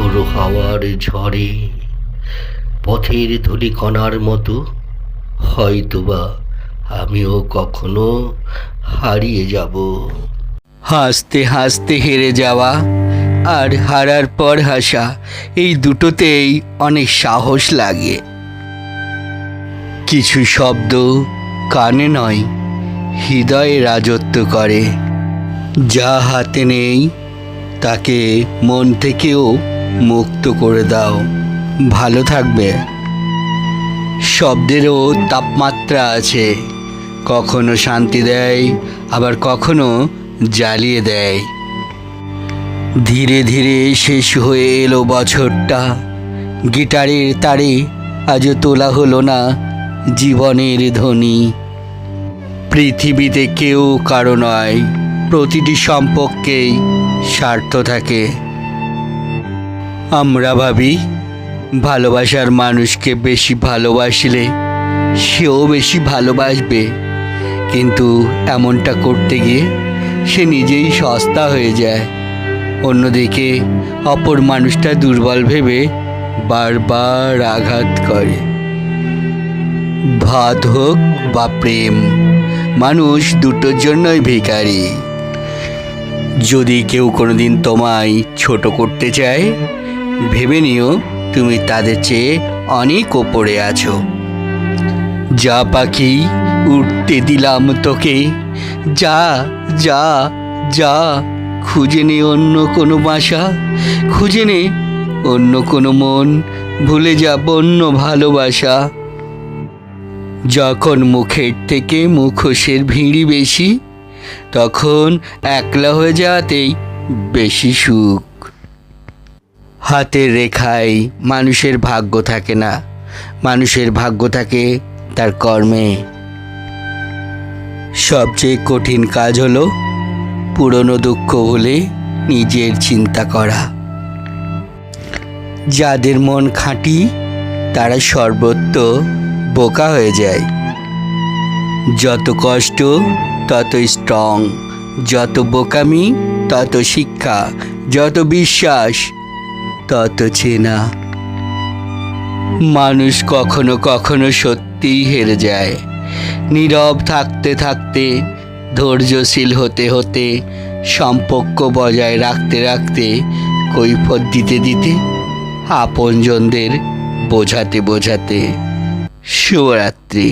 ঝোড়ো হাওয়ার ঝড়ে পথের ধূলিকণার মতো হয়তোবা আমিও কখনো হারিয়ে যাব। হাসতে হাসতে হেরে যাওয়া আর হারার পর হাসা, এই দুটোতেই অনেক সাহস লাগে। কিছু শব্দ কানে নয়, হৃদয়ে রাজত্ব করে। যা হাতে নেই তাকে মন থেকেও মুক্ত করে দাও, ভালো থাকবে। শব্দেরও তাপমাত্রা আছে, কখনো শান্তি দেয়, আবার কখনো জ্বালিয়ে দেয়। ধীরে ধীরে শেষ হয়ে এলো বছরটা, গিটারের তারে আজও তোলা হলো না জীবনের ধ্বনি। পৃথিবীতে কেউ কারো নয়, প্রতিটি সম্পর্কেই স্বার্থ থাকে। আমরা ভাবি ভালোবাসার মানুষকে বেশি ভালোবাসলে সেও বেশি ভালোবাসবে, কিন্তু এমনটা করতে গিয়ে সে নিজেই সস্তা হয়ে যায়। অন্যদিকে অপর মানুষটা দুর্বল ভেবে বারবার আঘাত করে। ভাত হোক বা প্রেম, মানুষ দুটোর জন্যই ভিখারি। যদি কেউ কোনোদিন তোমায় ছোট করতে চায়, ভেবে নিও তুমি তাদের চেয়ে অনেক ওপরে আছো। যা পাখি, উঠতে দিলাম তোকে, যা যা যা, খুঁজে নে অন্য কোনো বাসা, খুঁজে নে অন্য কোনো মন, ভুলে যাব অন্য ভালোবাসা। যখন মুখের থেকে মুখোশের ভিড়ই বেশি, তখন একলা হয়ে যাওয়াতেই বেশি সুখ। হাতের রেখায় মানুষের ভাগ্য থাকে না, মানুষের ভাগ্য থাকে তার কর্মে। সবচেয়ে কঠিন কাজ হলো পুরনো দুঃখ ভুলে নিজের চিন্তা করা। যাদের মন খাঁটি তারা সর্বত্র বোকা হয়ে যায়। যত কষ্ট তত স্ট্রং, যত বোকামি তত শিক্ষা, যত বিশ্বাস তত চেনা। মানুষ কখনো কখনো সত্যিই হেরে যায়। নীরব থাকতে থাকতে, ধৈর্যশীল হতে হতে, সম্পর্ক বজায় রাখতে রাখতে, কৈফিয়ত দিতে দিতে, আপনজনদের বোঝাতে বোঝাতে। শুভরাত্রি।